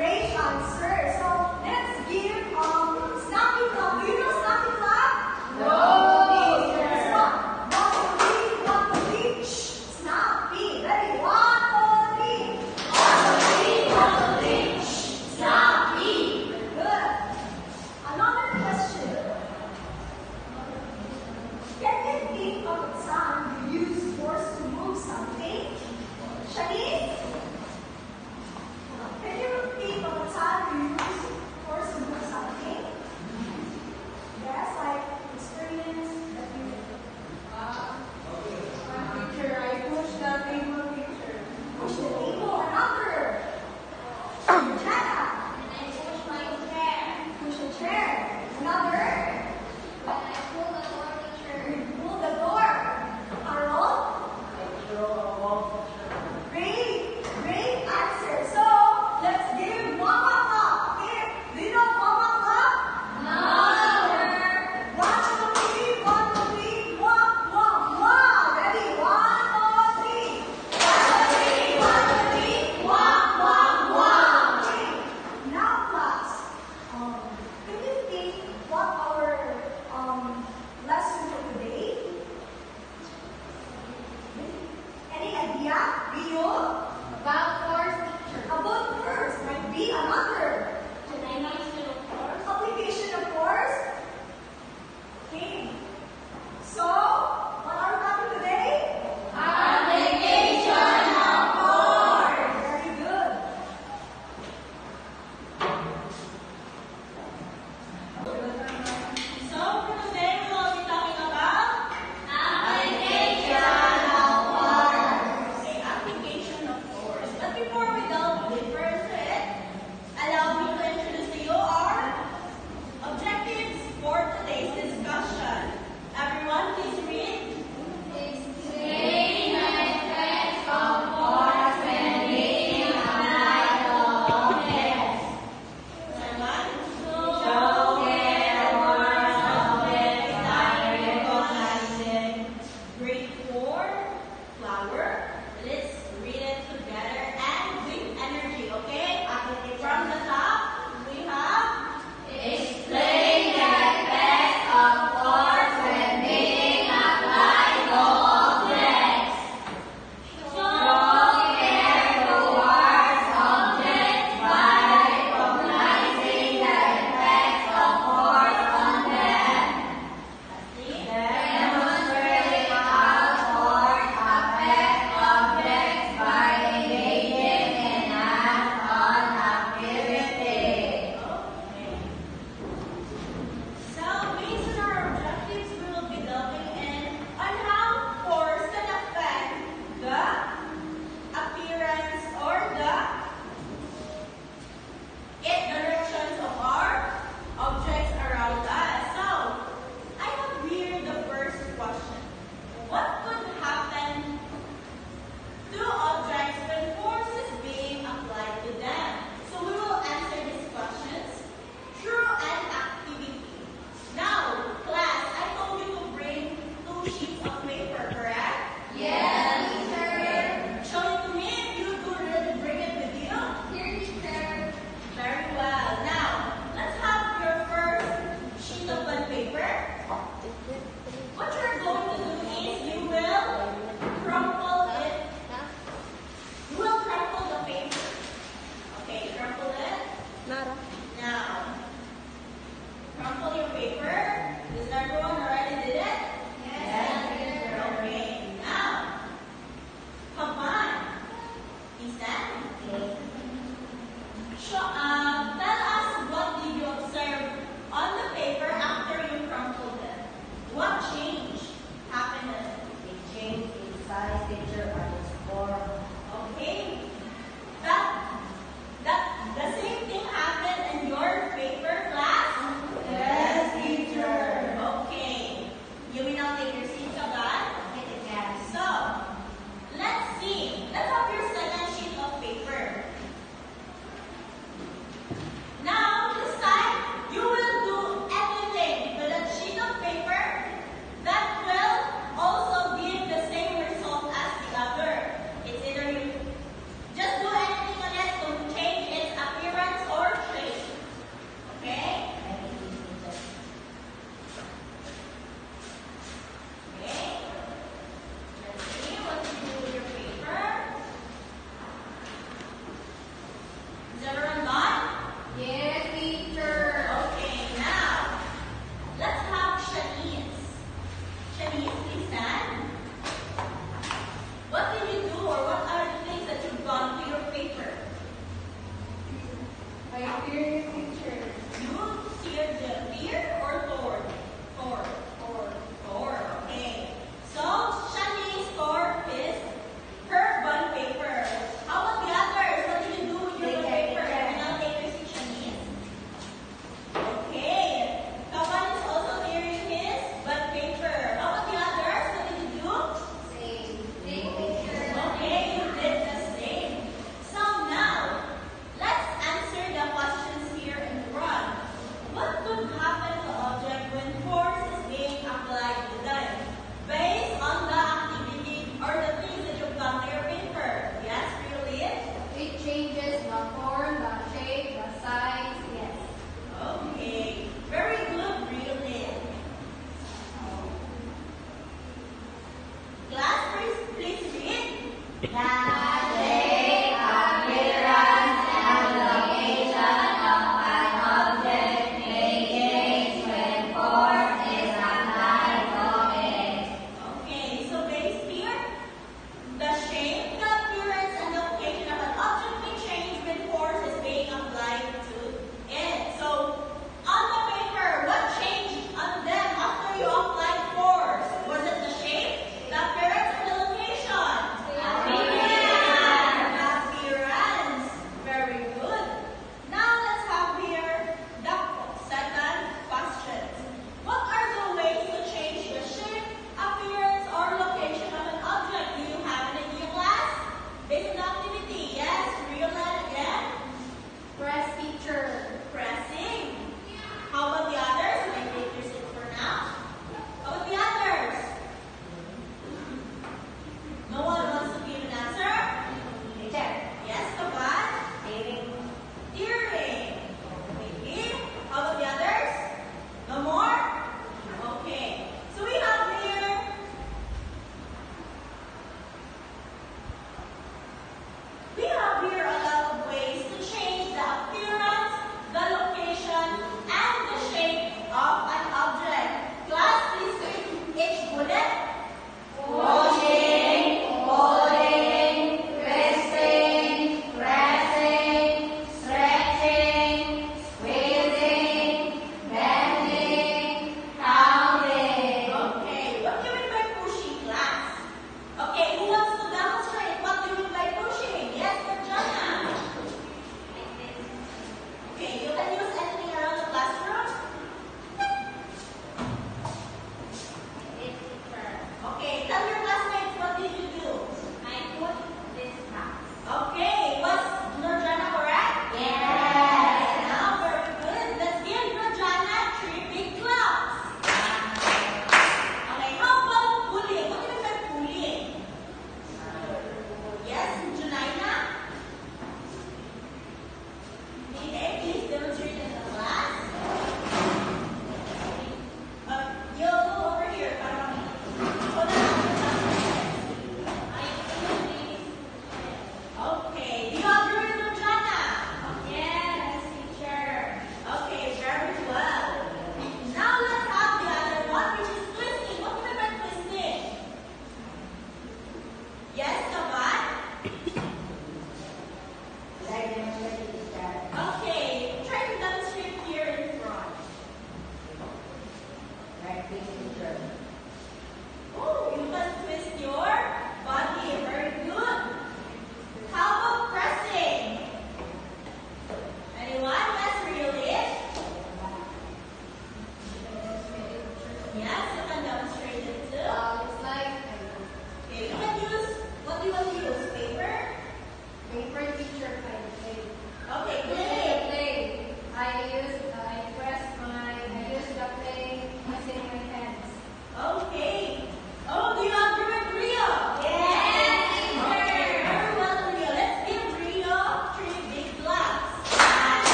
Great answer. So let's give snappy clap. Do you know snappy clap? No. Snappy. Ready? 1, 2, 3. Snappy. Good. Another question. Can you think of a time you used force to move something? Shanice? Can you think of a time you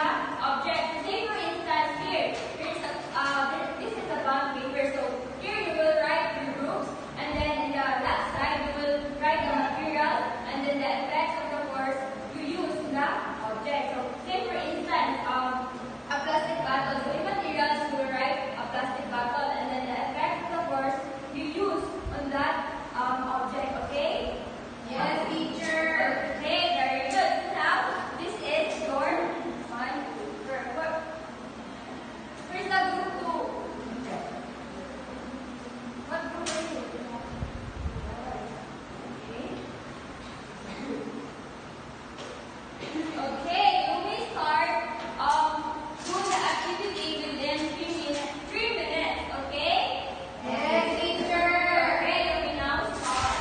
the object. So say for instance here, this is a bond paper. So here you will write your groups, and then in the left side you will write the material, and then the effects of the force you use in the object. So say for instance, a plastic bottle. So in materials you will write a plastic bottle, and then the effect of the force you use on that object. Okay? Yes, teacher. Okay, very good. Now, this is your one. Where's the group two? What group are you? Okay, you may start doing the activity within 3 minutes. Okay? Yes, teacher. Okay, you may now start.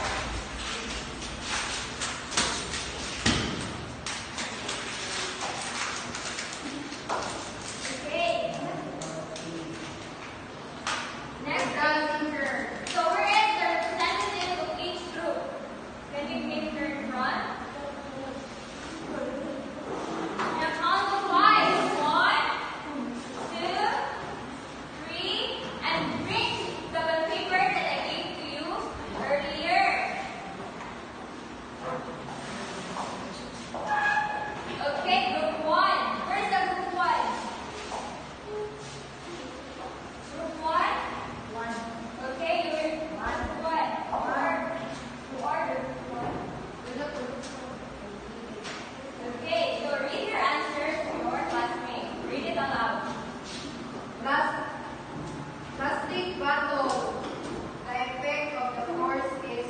Okay. Next Teacher. So where is the representative of each group? Can you give her in front? Now count to 5. 1, 2, 3, and bring the paper that I gave to you earlier. Okay, group 1. Where's the group 1? Group 1? Okay, you're what? Who are the one? Okay, so read your answers to your classmate. Read it aloud. Plastic bottle. The effect of the force is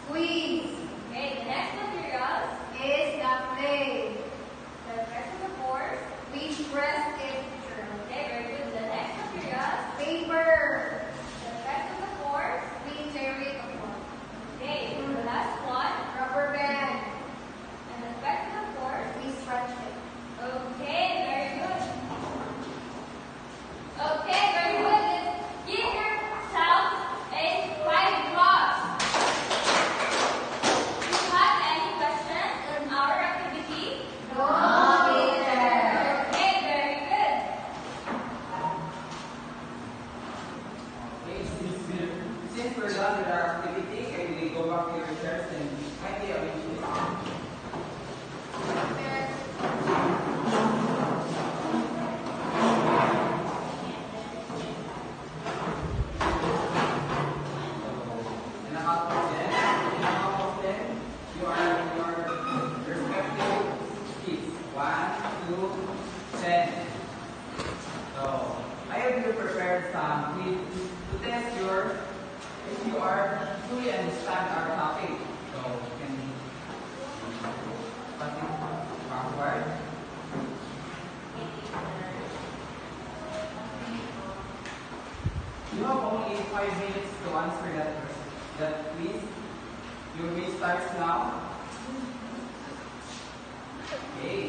squeeze. Okay, the next materials. Is the clay. The rest of the force. We press it, teacher. Okay, very good. The next materials. Paper. The rest of the force. We tear it apart. Okay, the last one. Rubber band. And the rest of the force. We stretch it. Okay, very good. Okay, very good. Let's give yourself a 5 drops. Do you have any questions on our activity? No, teacher. Okay, very good. Okay, since we're done with our activity, can we go back to your chairs and kindly arrange this? In a count of 10, you are in your respective seats. 1, 2, 10. So, I have you prepared some quiz to test if you are truly understand our topic. So, can you pass it backward? You have only 5 minutes to answer that quiz. Your quiz starts now. Okay.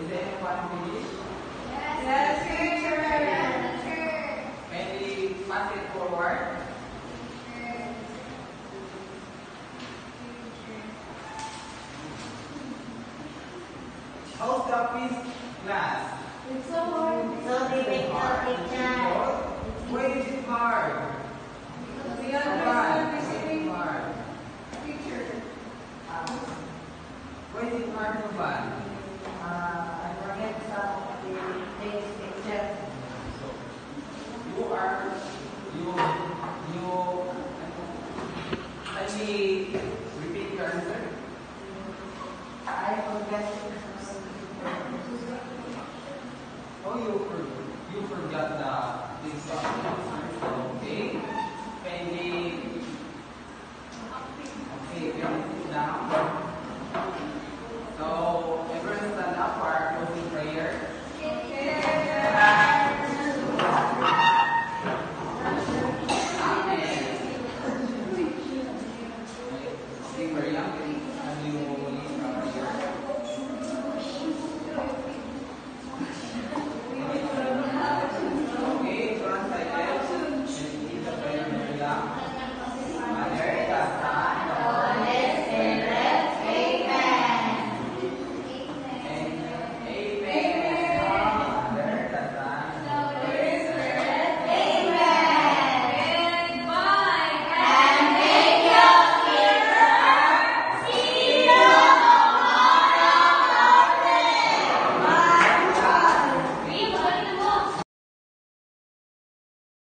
Is there anyone finished? Yes, teacher. Yes, teacher. Can we pass it forward? How's the quiz class? It's so hard. So difficult, teacher. Why is it hard? We Why understand is it hard? teacher. Why is it hard to find? I forget some of the things except You are, you, let me